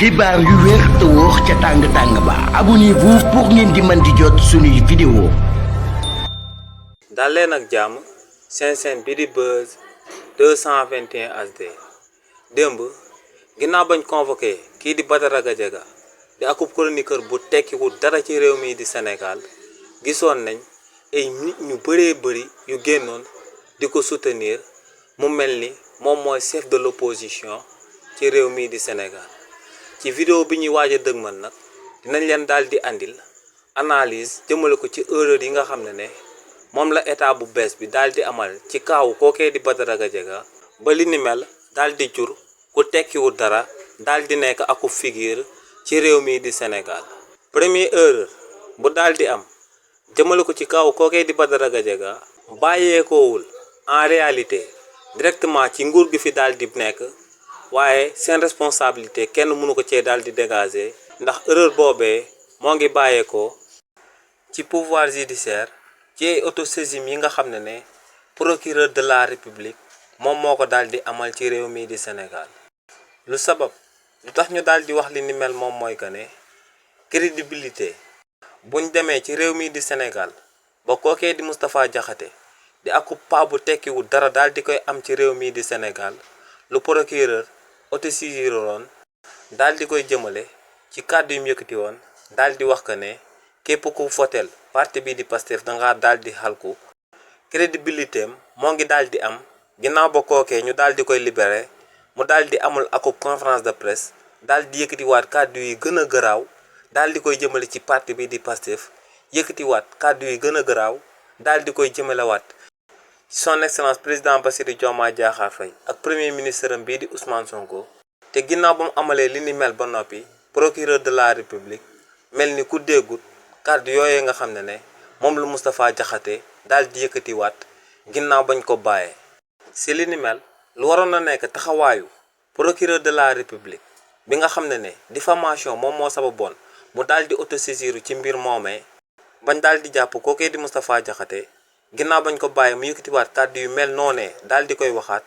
xibaar yu wér te wóor ca tàng ba abonnez-vous pour ngeen di mën di jot suñuy vidéo. dal leen ak jàmm seen bi di Buzz 221 HD démb ginnaaw bañ convoqué kii di Badara Gadiaga di akub chroniqueur bu tekkiwul dara ci réew mi di Sénégal gisoon nañ ay nit ñu bëree bëri yu génnoon di ko soutenir mu mel ni moom mooy chef de l'opposition ci réew mi di Sénégal. ci vidéo bi ñuy waaj a dëgmal nag dinañ leen daal di andil analyse jëmale ko ci erreur yi nga xam ne moom la état bu bees bi daal di amal ci kaawu kookee di Badara Gadiaga ba li ni mel daal di jur ku tekkiwul dara daal di nekk aku figure ci réew mi di Sénégal. première erreur bu daal di am jëmale ko ci kaawu kookee di Badara Gadiaga bàyyeekoowul en réalité directement ci nguur gi fi daal di nekk. waaye seen responsabilité kenn mënu ko cee daal di dégager ndax erreur boobee moo ngi bàyyeekoo ci pouvoir judiciaire ci ay autosaisine yi nga xam ne procureur de la république moom moo ko daal di amal ci réew mi di Sénégal. lu sabab lu tax ñu daal di wax li ni mel moom mooy que ne crédibilité buñ demee ci réew mi di Sénégal ba kookee di Moustapha Diakhaté di akub paa bu tekkiwul dara daal di koy am ci réew mi di Sénégal lu procureur autosaisiroon daal di koy jëmale ci kàddu yu mu yëkkati woon daal di wax que ne képp ku votel parti bi di Pastef dangaa daal di xalku crédibilité am moo ngi daal di am ginnaaw ba kookee ñu daal di koy libéré mu daal di amul akub conférence de presse daal di yëkkatiwaat kàddu yi gën a garaaw daal di koy jëmale ci parti bi di Pastef yëkkatiwaat kàddu yi gën a garaaw daal di koy jëmalewaat ci son excellence président Bassirou Diomaye Diakhar Faye ak premier ministre am bii di Ousmane Sonko te ginnaaw ba mu amalee li ni mel ba noppi procureur de la république mel ni ku déggut kàddu yooyee nga xam ne moom lu Moustapha Diakhaté daal di yëkkatiwaat ginnaaw bañ ko bàyyee. si li ni mel lu waroon na nekk taxawaayu procureur de la république bi nga xam ne diffamation moom moo sababoon mu daal di autosaisiru ci mbir moomee bañ daal di jàpp kookee di Moustapha Diakhaté ginnaaw bañ ko bàyyi mu yëkkatiwaat kàddu yu mel noonee daal di koy waxaat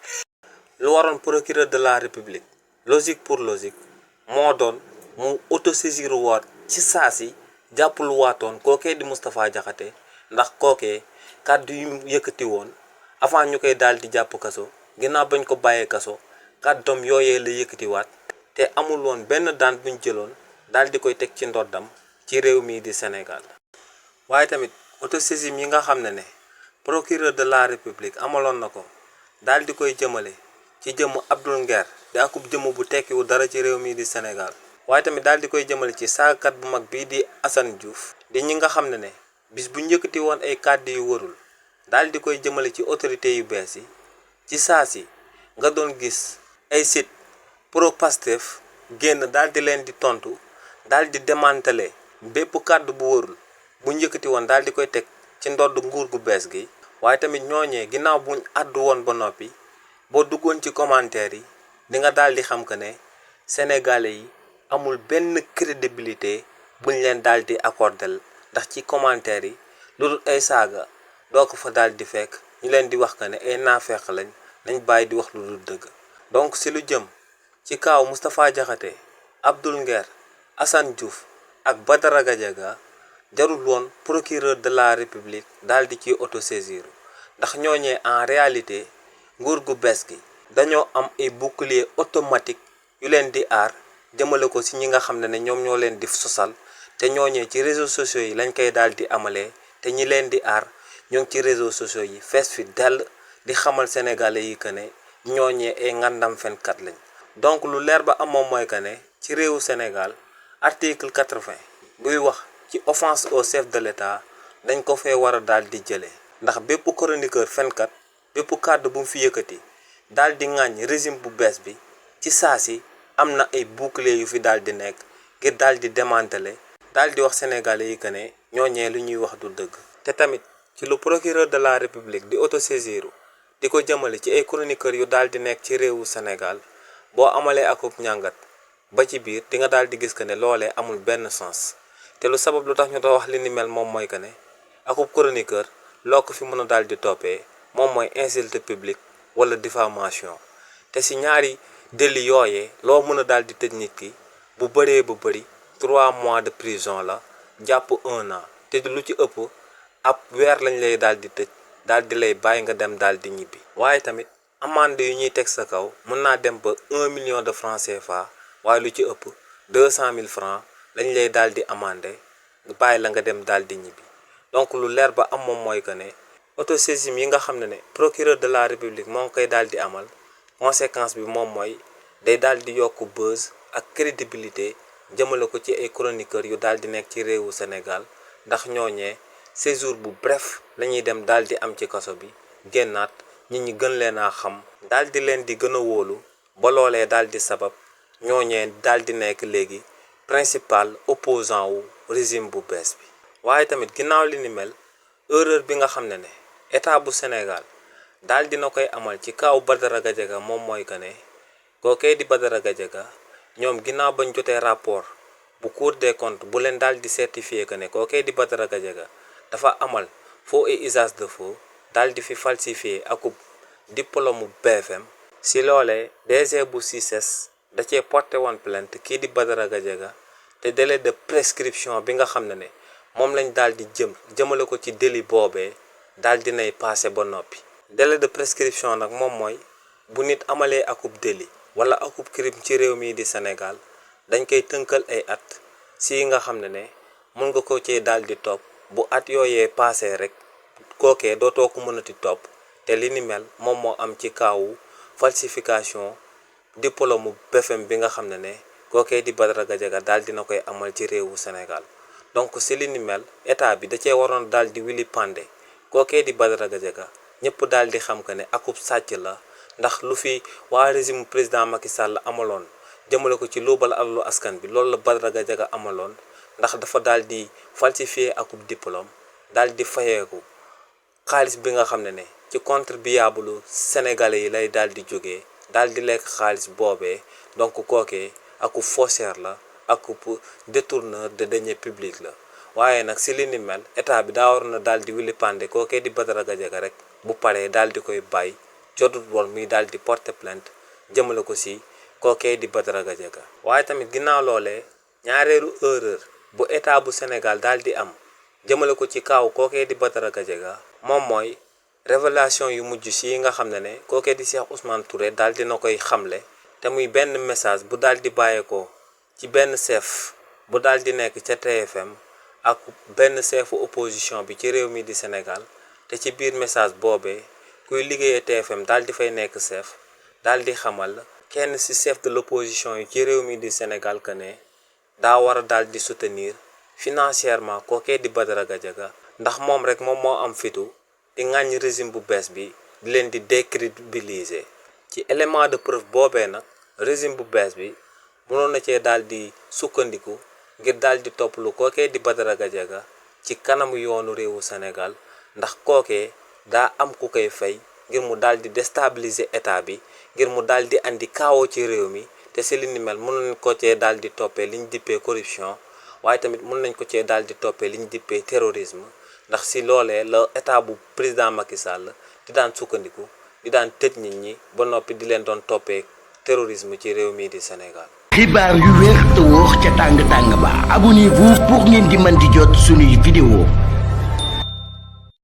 lu waroon procureur de la république logique pour logique moo doon mu autosaisir waat ci saa si jàppul waatoon kookee di Moustapha Diakhaté ndax kookee kàddu yu yëkkati woon avant ñu koy daal di jàpp kaso ginnaaw bañ ko bàyyee kaso kàddoom yooyee la yëkkatiwaat te amul woon benn daan buñ jëloon daal di koy teg ci ndoddam ci réew mii di Sénégal. waaye tamit autosaisine yi nga xam ne procureur de la république amaloon na ko daal di koy jëmale ci jëmm Abdoul Nguer di akub jëmm bu tekkiwu dara ci réew mi di Sénégal waaye tamit daal di koy jëmale ci saagakat bu mag bii di Assane Diouf di ñi nga xam ne bis bu njëkkati woon ay kàddu yu warul daal di koy jëmale ci autorité yu bees yi ci saa si nga doon gis ay site pro Pastef génn daal di leen di tontu daal di démanteler bépp kàddu bu warul bu njëkkati woon daal di koy teg ci ndodd nguur gu bees gi. waaye tamit ñooñee ginnaaw buñ àddu woon ba noppi boo duggoon ci commentaire yi di nga daal di xam que ne sénégalais yi amul benn crédibilité buñ leen daal di accordel ndax ci commentaire yi lu dul ay saaga doo ko fa daal di fekk ñu leen di wax que ne ay naafeq nañ bàyyi di wax lu dul dëgg. donc si lu jëm ci kaaw Moustapha Diakhaté Abdoul Nguer Assane Diouf ak Badara Gadiaga jarul woon procureur de la république daal di ci autosaisir ndax ñooñee en réalité nguur gu bees gi dañoo am ay bouclier automatique yu leen di aar jëmale ko ci ñi nga xam ne ñoom ñoo leen di sosal te ñooñee ci réseaux sociaux yi lañ koy daal di amalee te ñi leen di aar ñoo ngi ci réseaux sociaux yi fees fi dell di xamal sénégalais yi que ne ñooñee ay ngandam fenkat lañ. donc lu leer ba am moom mooy que ne ci réewu Sénégal article 80 buy wax ci offense au chef de l'État dañ ko fee war a daal di jëlee ndax bépp chroniqueur fenkat bépp kàddu bu mu fi yëkkati daal di ŋàññ régime bu bees bi ci saa si am na ay bouclier yu fi daal di nekk ngir daal di démanteler daal di wax sénégalais yi que ne ñooñee lu ñuy wax du dëgg. te tamit ci lu procureur de la république di autosaisiru di ko jëmale ci ay chroniqueurs yu daal di nekk ci réewu Sénégal boo amalee akub ñàngat ba ci biir di nga daal di gis que ne loolee amul benn sens. te lu sabab lu tax ñu doon wax li ni mel moom mooy que ne akub chroniqueur loo ko fi mën a daal di toppee moom mooy insulte publique wala diffamation te si ñaari délit yooyee loo mën a daal di tëj nit ki bu bëree bu bëri 3 mois de prison la jàpp 1 an te lu ci ëpp ab weer lañ lay daal di tëj daal di lay bàyyi nga dem daal di ñibbi. waaye tamit amande yu ñuy teg sa kaw mën naa dem ba 1 million de francs CFA waaye lu ci ëpp 200 000 francs lañ lay daal di amande bàyyi la nga dem daal di ñibbi. donc lu leer ba am moom mooy que ne autosaisine yi nga xam ne procureur de la république moo ngi koy daal di amal conséquence bi moom mooy day daal di yokk buzz ak crédibilité jëmale ko ci ay chroniqueurs yu daal di nekk ci réewu Sénégal ndax ñooñee séjour bu bref la ñuy dem daal di am ci kaso bi génnaat nit ñi gën leen a xam daal di leen di gën a wóolu ba loolee daal di sabab ñooñee daal di nekk léegi principal opposant wu régime bu bees bi. waaye tamit ginnaaw li ni mel erreur bi nga xam ne état bu Sénégal daal dina koy amal ci kaw Badara Gadiaga moom mooy que ne kookee di Badara Gadiaga ñoom ginnaaw bañ jotee rapport bu Cour des comptes bu leen daal di certifier que ne kookee di Badara Gadiaga dafa amal faux et usage de faux daal di fi falsifier akub diplôme BFM. si loolee DG bu CICES da cee porté woon plainte kii di Badara Gadiaga te délai de prescription bi nga xam ne moom lañ daal di jëmale ko ci délit boobee daal di nay passé ba noppi. délai de prescription nag moom mooy bu nit amalee akub délit wala akub crime ci réew mii di Sénégal dañ koy tënkal ay at si nga xam ne mën nga ko cee daal di topp bu at yooyee passé rek kookee dootoo ko mënati topp te li ni mel moom moo am ci kaawu falsification diplôme BFM bi nga xam ne kookee di Badara Gadiaga daal dina koy amal ci réewu Sénégal. donc si li ni mel état bi da cee waroon daal di wili pande kookee di Badara Gadiaga ñëpp daal di xam que ne akub sàcc la ndax lu fi waa régime président Macky Sall amaloon jëmale ko ci luubal alalu askan bi loolu la Badara Gadiaga amaloon ndax dafa daal di falsifier akub diplôme daal di fayeeku xaalis bi nga xam ne ci contribuable sénégalais yi lay daal di jógee daal di lekk xaalis boobee donc kookee akub faussaire la akub détourneur de deniers publics la. waaye nag si li ni mel état bi daa waroon na daal di wili pande kookee di Badara Gadiaga rek bu paree daal di koy bàyyi jotut woon muy daal di porter plainte jëmale ko si kookee di Badara Gadiaga. waaye tamit ginnaaw loolee ñaareelu erreur bu état bu Sénégal daal di am jëmale ko ci kaaw kookee di Badara Gadiaga moom mooy révélation yu mujj si nga xam ne kookee di Cheikh Ousmane Touré daal dina koy xamle te muy benn message bu daal di bàyyeekoo ci benn chef bu daal di nekk ca TFM ak benn chefu opposition bi ci réew mi di Sénégal te ci biir message boobee kuy liggéeyee TFM daal di fay nekk chef daal di xamal kenn ci chef de l'opposition yi ci réew mi di Sénégal que ne daa war a daal di soutenir financièrement kookee di Badara Gadiaga ndax moom rek moom moo am fitu di ŋàññ régime bu bees bi di leen di décrédibiliser. ci élément de preuve boobee nag régime bu bees bi mënoon na cee daal di sukkandiku ngir daal di topp lu kookee di Badara Gadiaga ci kanamu yoonu réewu Sénégal ndax kookee daa am ku koy fay ngir mu daal di déstabiliser état bi ngir mu daal di andi kaawoo ci réew mi te si li ni mel mën nañ ko cee daal di toppee liñ dippee corruption waaye tamit mën nañ ko cee daal di toppee liñ dippee terrorisme ndax si loolee la état bu président Macky Sall di daan sukkandiku di daan tëj nit ñi ba noppi di leen doon toppee terrorisme ci réew mii di Sénégal. xibaar yu wér te wóor ca tàng tàng ba abonnez-vous pour ngeen di mën di jot suñuy vidéo